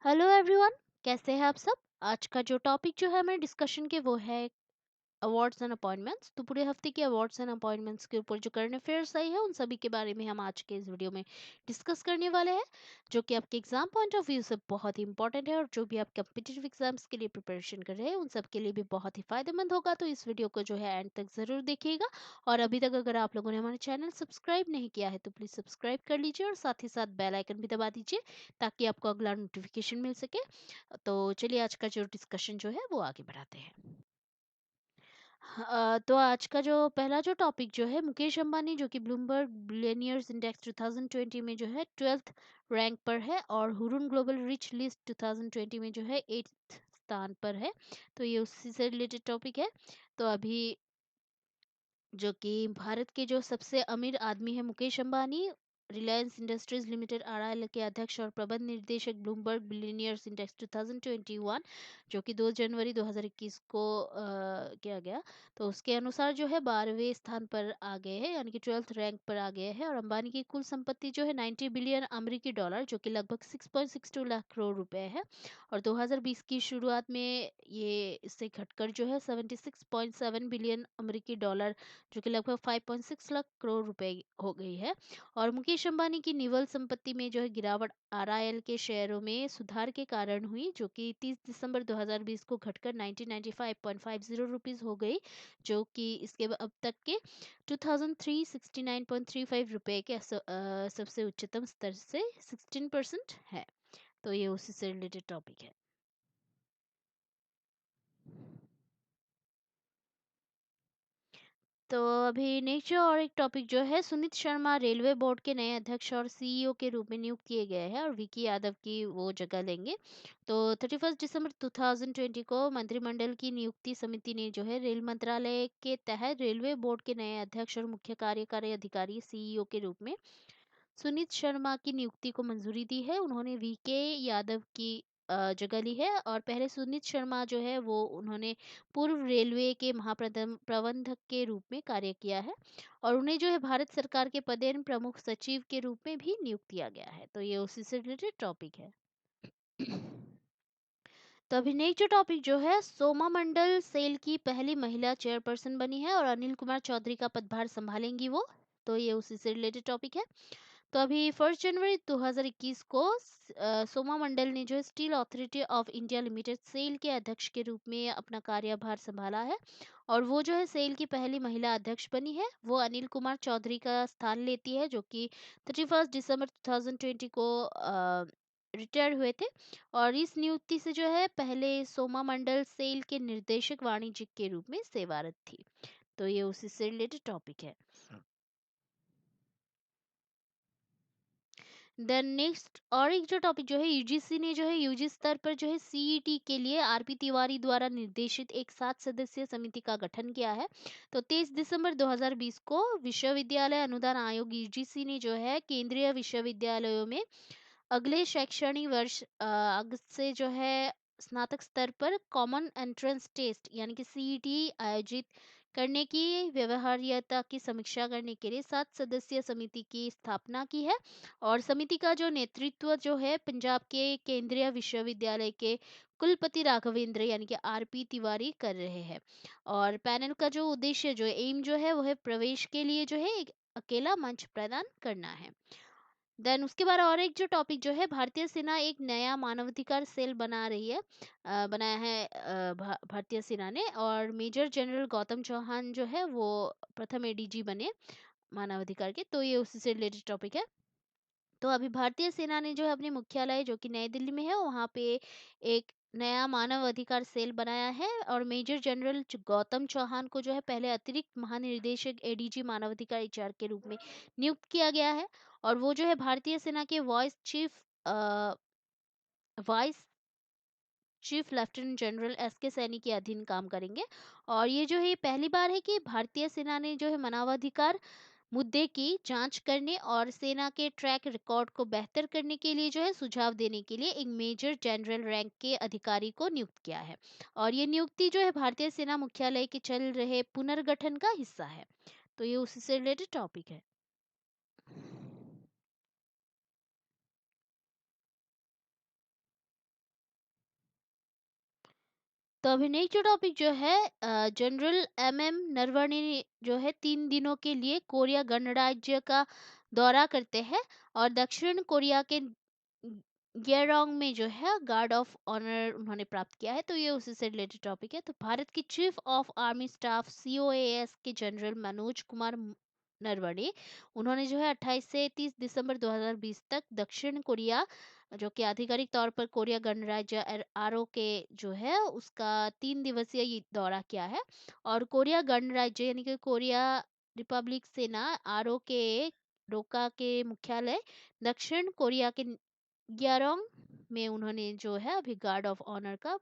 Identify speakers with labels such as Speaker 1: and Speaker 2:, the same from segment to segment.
Speaker 1: Hello everyone. कैसे हैं आप सब। आज का जो टॉपिक जो है हमारे डिस्कशन के वो है अवार्ड्स एंड अपॉइंटमेंट्स। तो पूरे हफ्ते के अवार्ड्स एंड अपॉइंटमेंट्स के ऊपर जो करंट अफेयर्स आई है उन सभी के बारे में हम आज के इस वीडियो में डिस्कस करने वाले हैं, जो कि आपके एग्जाम पॉइंट ऑफ व्यू से बहुत ही इंपॉर्टेंट है और जो भी आप कम्पिटिटिव एग्जाम्स के लिए प्रिपरेशन कर रहे हैं उन सब के लिए भी बहुत ही फायदेमंद होगा। तो इस वीडियो को जो है एंड तक ज़रूर देखिएगा। और अभी तक अगर आप लोगों ने हमारे चैनल सब्सक्राइब नहीं किया है तो प्लीज़ सब्सक्राइब कर लीजिए और साथ ही साथ बेल आइकन भी दबा दीजिए ताकि आपको अगला नोटिफिकेशन मिल सके। तो चलिए आज का जो डिस्कशन जो है वो आगे बढ़ाते हैं। तो आज का जो पहला जो टॉपिक जो है मुकेश अंबानी जो कि ब्लूमबर्ग बिलियनियर्स इंडेक्स 2020 में जो है 12th रैंक पर है और हुरुन ग्लोबल रिच लिस्ट 2020 में जो है 8th स्थान पर है। तो ये उसी से रिलेटेड टॉपिक है। तो अभी जो कि भारत के जो सबसे अमीर आदमी है Mukesh Ambani, Reliance industries limited RIL के अध्यक्ष और प्रबंध निर्देशक ब्लूमबर्ग बिलियनियर्स इंडेक्स 2021 जो कि 2 जनवरी 2021 को किया गया। तो उसके अनुसार जो है 12वें स्थान पर आ गए हैं, यानी कि 12th रैंक पर आ गए हैं। और अंबानी की कुल संपत्ति जो है 90 बिलियन अमेरिकी डॉलर जो कि लगभग 6.62 लाख करोड़ रुपए है। और 2020 की शुरुआत में ये इससे घटकर जो है 76.7 बिलियन अमेरिकी डॉलर जो कि लगभग 5.6 लाख करोड़ रुपए हो गई है। और मुकेश अंबानी की निवल संपत्ति में जो है गिरावट आरआईएल के शेयरों में सुधार के कारण हुई, जो कि 30 दिसंबर 2020 को घटकर 1995.50 रुपीस हो गई, जो कि इसके अब तक के 2369.35 रुपए के सबसे उच्चतम स्तर से 16% है। तो ये उसी से रिलेटेड टॉपिक है। तो अभी नेक्स्ट जो और एक टॉपिक जो है, सुनीत शर्मा रेलवे बोर्ड के नए अध्यक्ष और सीईओ के रूप में नियुक्त किए गए हैं और विकी यादव की वो जगह लेंगे। तो 31 दिसंबर 2020 को मंत्रिमंडल की नियुक्ति समिति ने जो है रेल मंत्रालय के तहत रेलवे बोर्ड के नए अध्यक्ष और मुख्य कार्यकारी अधिकारी सीईओ के रूप में सुनीत शर्मा की नियुक्ति को मंजूरी दी है। उन्होंने वीके यादव की जगह ली है और पहले सुनीत शर्मा जो है वो उन्होंने पूर्व रेलवे के प्रबंधक के रूप में कार्य किया है और उन्हें जो है भारत सरकार के पदेन प्रमुख सचिव के रूप में भी नियुक्त किया गया है। तो ये उसी से रिलेटेड टॉपिक है। तो अभी नेक्स्ट जो टॉपिक जो है, सोमा मंडल सेल की पहली महिला चेयरपर्सन बनी है और अनिल कुमार चौधरी का पदभार संभालेंगी वो। तो ये उसी से रिलेटेड टॉपिक है। तो अभी 1 जनवरी 2021 को सोमा मंडल ने जो है Steel Authority of India Limited SAIL के अध्यक्ष के रूप में अपना कार्यभार संभाला है और वो जो है सेल की पहली महिला अध्यक्ष बनी है। वो अनिल कुमार चौधरी का स्थान लेती है जो कि 31 दिसंबर 2020 को रिटायर हुए थे। और इस नियुक्ति से जो है पहले सोमा मंडल सेल के निर्देशक वाणिज्यिक के रूप में सेवारत थी। तो ये उसी से रिलेटेड टॉपिक है। देन नेक्स्ट और एक जो टॉपिक जो है, यूजीसी ने जो है यूजी स्तर पर जो है सीईटी के लिए आरपी तिवारी द्वारा निर्देशित एक 7 सदस्यीय समिति का गठन किया है। तो 23 दिसंबर 2020 को विश्वविद्यालय अनुदान आयोग यूजीसी ने जो है केंद्रीय विश्वविद्यालयों में अगले शैक्षणिक वर्ष अगस्त से जो है स्नातक स्तर पर कॉमन एंट्रेंस टेस्ट यानी कि सीईटी आयोजित करने की व्यवहार्यता की समीक्षा करने के लिए 7 सदस्यीय समिति की स्थापना की है। और समिति का जो नेतृत्व जो है पंजाब के केंद्रीय विश्वविद्यालय के कुलपति राघवेंद्र यानी कि आरपी तिवारी कर रहे हैं। और पैनल का जो उद्देश्य जो एम जो है वो है प्रवेश के लिए जो है एक अकेला मंच प्रदान करना है। देन उसके बाद और एक जो टॉपिक जो है, भारतीय सेना एक नया मानवाधिकार सेल बना रही है, बनाया है भारतीय सेना ने और मेजर जनरल गौतम चौहान जो है वो प्रथम एडीजी बने मानवाधिकार के। तो ये उसी से रिलेटेड टॉपिक है। तो अभी भारतीय सेना ने जो है अपने मुख्यालय जो कि नई दिल्ली में है वहाँ पे एक नया मानव अधिकार सेल बनाया है और मेजर जनरल गौतम चौहान को जो है पहले अतिरिक्त महानिर्देशक एडीजी मानवाधिकार एचआर के रूप में नियुक्त किया गया है। और वो जो है भारतीय सेना के vice chief lieutenant general S के सैनी के अधीन काम करेंगे। और ये जो है पहली बार है कि भारतीय सेना ने जो है मानवाधिकार मुद्दे की जांच करने और सेना के ट्रैक रिकॉर्ड को बेहतर करने के लिए जो है सुझाव देने के लिए एक मेजर जनरल रैंक के अधिकारी को नियुक्त किया है। और ये नियुक्ति जो है भारतीय सेना मुख्यालय के चल रहे पुनर्गठन का हिस्सा है। तो ये उसी से रिलेटेड टॉपिक है। तो अभी नेक्स्ट जो टॉपिक जो है, जनरल एमएम नरवणे जो है 3 दिनों के लिए कोरिया गणराज्य का दौरा करते हैं और दक्षिण कोरिया के ग्यारोंग में जो है गार्ड ऑफ ऑनर उन्होंने प्राप्त किया है। तो ये उसी से रिलेटेड टॉपिक है। तो भारत के chief of army staff COAS के जनरल मनोज कुमार नरवणे, उन्होंने जो है 28 से 30 दिसंबर 2020 तक दक्षिण कोरिया, जो कि आधिकारिक तौर पर कोरिया गणराज्य आरओ के जो है उसका 3 दिवसीय ये दौरा किया है। और कोरिया गणराज्य यानी कि कोरिया रिपब्लिक सेना आरओ के रोका के मुख्यालय दक्षिण कोरिया के ग्यारोंग में उन्होंने जो है अभी गार्ड ऑफ ऑनर का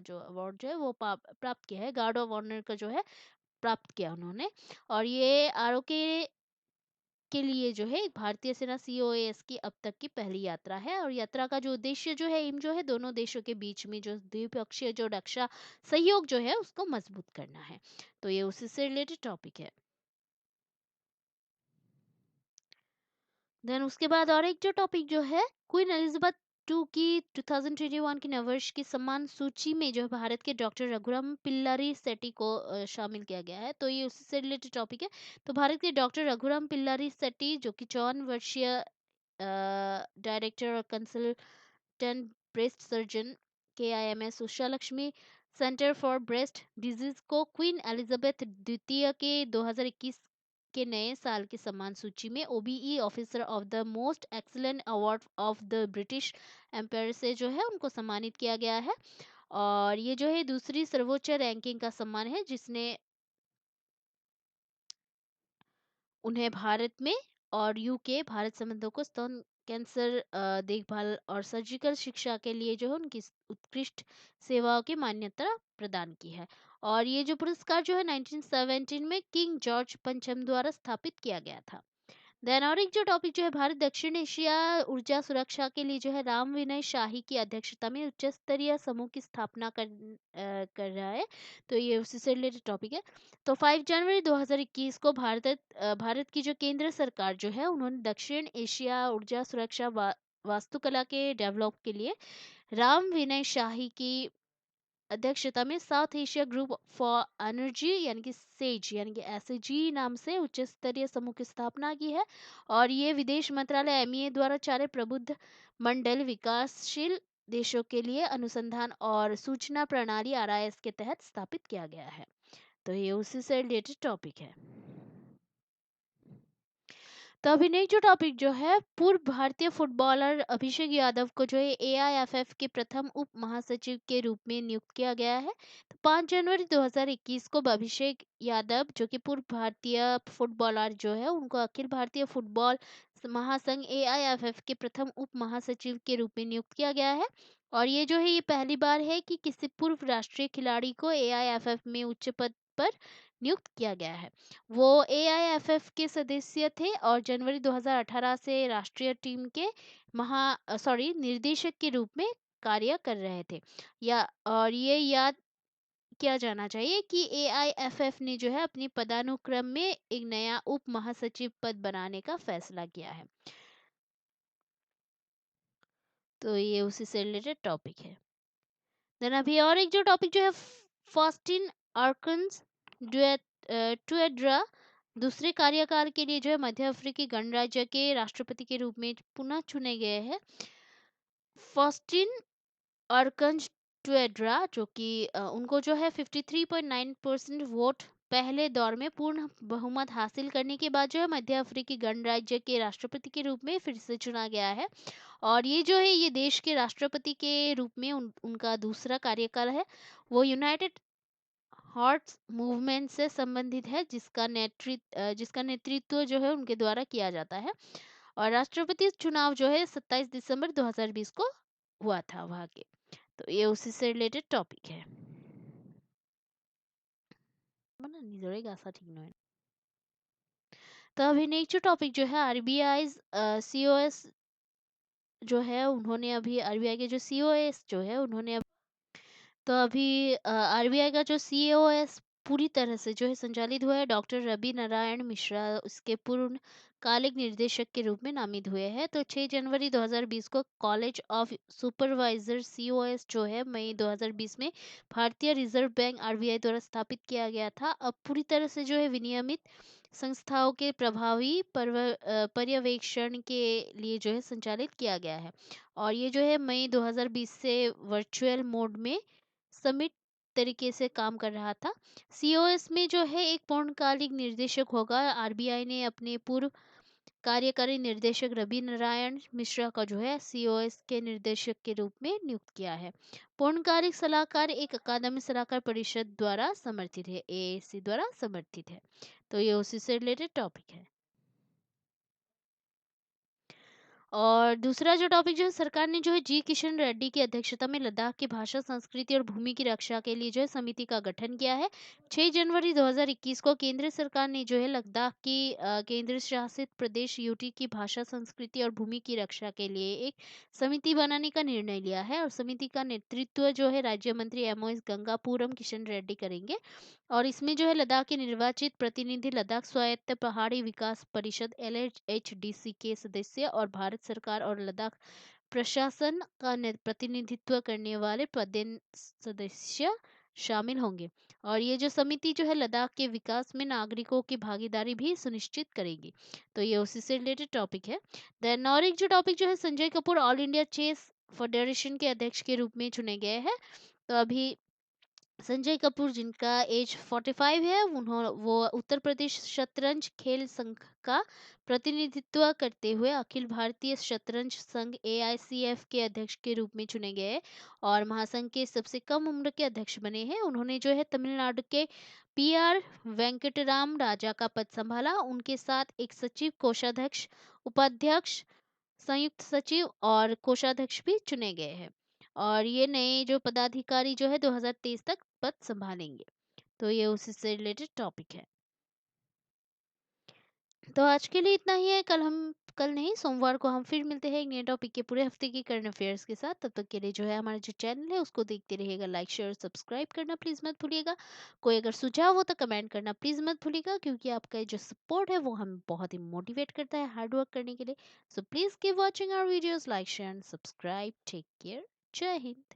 Speaker 1: जो अवार्ड जो है वो प्राप्त किया है। गार्ड ऑफ ऑनर का जो है प्राप्त किया उन्होंने। और ये आरओ के लिए जो है एक भारतीय सेना सीओएस की अब तक की पहली यात्रा है। और यात्रा का जो उद्देश्य जो है, एम जो है, दोनों देशों के बीच में जो द्विपक्षीय जो रक्षा सहयोग जो है उसको मजबूत करना है। तो ये उसी से रिलेटेड टॉपिक है। देन उसके बाद और एक जो टॉपिक जो है, क्वीन एलिजाबेथ टू की 2021 की नववर्ष की सम्मान सूची में जो है भारत के डॉक्टर रघुराम पिल्लारी सेट्टी को शामिल किया गया है। तो ये उससे रिलेटेड टॉपिक है। तो भारत के डॉक्टर रघुराम पिल्लारी सेट्टी जो कि 54 वर्षीय डायरेक्टर और consultant breast surgeon KIMS Usha Lakshmi centre for breast disease को क्वीन एलिजाबेथ द्वितीय के 2021 के नए साल की सम्मान सूची में OBE officer of the most excellent award of the British Empire से जो है उनको सम्मानित किया गया है। और ये जो है दूसरी सर्वोच्च रैंकिंग का सम्मान है जिसने उन्हें भारत में और यूके भारत संबंधों को स्तन कैंसर देखभाल और सर्जिकल शिक्षा के लिए जो है उनकी उत्कृष्ट सेवाओं की मान्यता प्रदान की है। और ये जो पुरस्कार जो है 1917 में किंग जॉर्ज पंचम द्वारा स्थापित किया गया था। देन और एक जो टॉपिक जो है, भारत दक्षिण एशिया ऊर्जा सुरक्षा के लिए जो है राम विनय शाही की अध्यक्षता में उच्च स्तरीय समूह की स्थापना कर रहा है। तो ये उसी से रिलेटेड टॉपिक है। तो 5 जनवरी 2021 को भारत की जो केंद्र सरकार जो है उन्होंने दक्षिण एशिया ऊर्जा सुरक्षा वास्तुकला के डेवलप के लिए राम विनय शाही की अध्यक्षता में south Asia group for energy यानी कि सेज यानी कि SAG नाम से उच्च स्तरीय समूह की स्थापना की है। और ये विदेश मंत्रालय MEA द्वारा 4 प्रबुद्ध मंडल विकासशील देशों के लिए अनुसंधान और सूचना प्रणाली RIS के तहत स्थापित किया गया है। तो ये उसी से रिलेटेड टॉपिक है। तो अभी नेक्स्ट जो टॉपिक जो है, पूर्व भारतीय फुटबॉलर अभिषेक यादव को जो है AIFF के प्रथम उप महासचिव के रूप में नियुक्त किया गया है। तो 5 जनवरी 2021 को अभिषेक यादव जो कि पूर्व भारतीय फुटबॉलर जो है उनको अखिल भारतीय फुटबॉल महासंघ AIFF के प्रथम उप महासचिव के रूप में नियुक्त किया गया है। और ये जो है ये पहली बार है कि किसी पूर्व राष्ट्रीय खिलाड़ी को AIFF में उच्च पद पर नियुक्त किया गया है। वो AIFF के सदस्य थे और जनवरी 2018 से राष्ट्रीय टीम के निर्देशक के रूप में कार्य कर रहे थे। या और ये याद किया जाना चाहिए कि AIFF ने जो है अपनी पदानुक्रम में एक नया उप महासचिव पद बनाने का फैसला किया है। तो ये उसी से रिलेटेड टॉपिक है। देन अभी और एक जो टॉपिक जो है, फास्टिन आर्कन्स टुएड्रा दूसरे कार्यकाल के लिए जो है मध्य अफ्रीकी गणराज्य के राष्ट्रपति के रूप में पुनः चुने गए हैं। फास्टिन आर्कन्स टुएड्रा जो कि उनको जो है 53.9% वोट पहले दौर में पूर्ण बहुमत हासिल करने के बाद जो है मध्य अफ्रीकी गणराज्य के राष्ट्रपति के रूप में फिर से चुना गया है। और ये जो है ये देश के राष्ट्रपति के रूप में उनका दूसरा कार्यकाल है। वो यूनाइटेड हॉर्स मूवमेंट से संबंधित है जिसका नेतृत्व जो है उनके द्वारा किया जाता है। और राष्ट्रपति चुनाव जो है 27 दिसंबर 2020 को हुआ था वहाँ के। तो ये उसी से रिलेटेड टॉपिक है। মানে নিজৰে গা চা ঠিক নহয়। तो अभी नेक्स्ट टॉपिक जो है, RBI COS जो है उन्होंने अभी RBI के जो COS जो है उन्होंने तो अभी RBI का जो COS पूरी तरह से जो है संचालित हुआ है डॉक्टर रवि नारायण मिश्रा उसके पूर्ण कालिक निर्देशक के रूप में नामित हुए हैं। तो 6 जनवरी 2020 को कॉलेज ऑफ सुपरवाइजर सीओएस जो है मई 2020 में भारतीय रिजर्व बैंक आरबीआई द्वारा स्थापित किया गया था। अब पूरी तरह से जो है विनियमित संस्थाओं के प्रभावी पर्यवेक्षण के लिए जो है संचालित किया गया है। और ये जो है मई 2020 से वर्चुअल मोड में समिट तरीके से काम कर रहा था। सीओएस में जो है एक पूर्णकालिक निर्देशक होगा। आरबीआई ने अपने पूर्व कार्यकारी निर्देशक रवि नारायण मिश्रा का जो है सीओएस के निर्देशक के रूप में नियुक्त किया है। पूर्णकालिक सलाहकार एक अकादमी सलाहकार परिषद द्वारा समर्थित है, एएसी द्वारा समर्थित है। तो ये उसी से रिलेटेड टॉपिक है। और दूसरा जो टॉपिक जो है, सरकार ने जो है जी किशन रेड्डी की अध्यक्षता में लद्दाख की भाषा, संस्कृति और भूमि की रक्षा के लिए जो है समिति का गठन किया है। 6 जनवरी 2021 को केंद्र सरकार ने जो है लद्दाख की केंद्र शासित प्रदेश यूटी की भाषा, संस्कृति और भूमि की रक्षा के लिए एक समिति बनाने का निर्णय लिया है। और समिति का नेतृत्व जो है राज्य मंत्री एमओएस गंगापुरम किशन रेड्डी करेंगे। और इसमें जो है लद्दाख के निर्वाचित प्रतिनिधि, लद्दाख स्वायत्त पहाड़ी विकास परिषद एलएचडीसी के सदस्य और भारत सरकार और लद्दाख प्रशासन का प्रतिनिधित्व करने वाले पदेन सदस्य शामिल होंगे। और ये जो समिति जो है लद्दाख के विकास में नागरिकों की भागीदारी भी सुनिश्चित करेगी। तो ये उसी से रिलेटेड टॉपिक है। देन और एक जो टॉपिक जो है, Sanjay Kapoor All India Chess Federation के अध्यक्ष के रूप में चुने गए हैं। तो अभी संजय कपूर, जिनका एज 45 है, वो उत्तर प्रदेश शतरंज खेल संघ का प्रतिनिधित्व करते हुए अखिल भारतीय शतरंज संघ एआईसीएफ के अध्यक्ष के रूप में चुने गए और महासंघ के सबसे कम उम्र के अध्यक्ष बने हैं। उन्होंने जो है तमिलनाडु के पीआर वेंकटराम राजा का पद संभाला। उनके साथ एक सचिव, कोषाध्यक्ष, उपाध्यक्ष, संयुक्त सचिव और कोषाध्यक्ष भी चुने गए हैं। और ये नए जो पदाधिकारी जो है 2023 तक पद संभालेंगे। तो ये उसी से रिलेटेड टॉपिक है। तो आज के लिए इतना ही है। कल नहीं, सोमवार को हम फिर मिलते हैं एक नए टॉपिक के पूरे हफ्ते की करंट अफेयर्स के साथ। तब तक के लिए जो है हमारा जो चैनल है उसको देखते रहिएगा, लाइक शेयर सब्सक्राइब करना प्लीज मत भूलिएगा। कोई अगर सुझाव हो तो कमेंट करना प्लीज मत भूलिएगा, क्योंकि आपका जो सपोर्ट है वो हमें बहुत ही मोटिवेट करता है हार्ड वर्क करने के लिए। So please keep watching our videos, like share and subscribe. Take care. जय हिंद।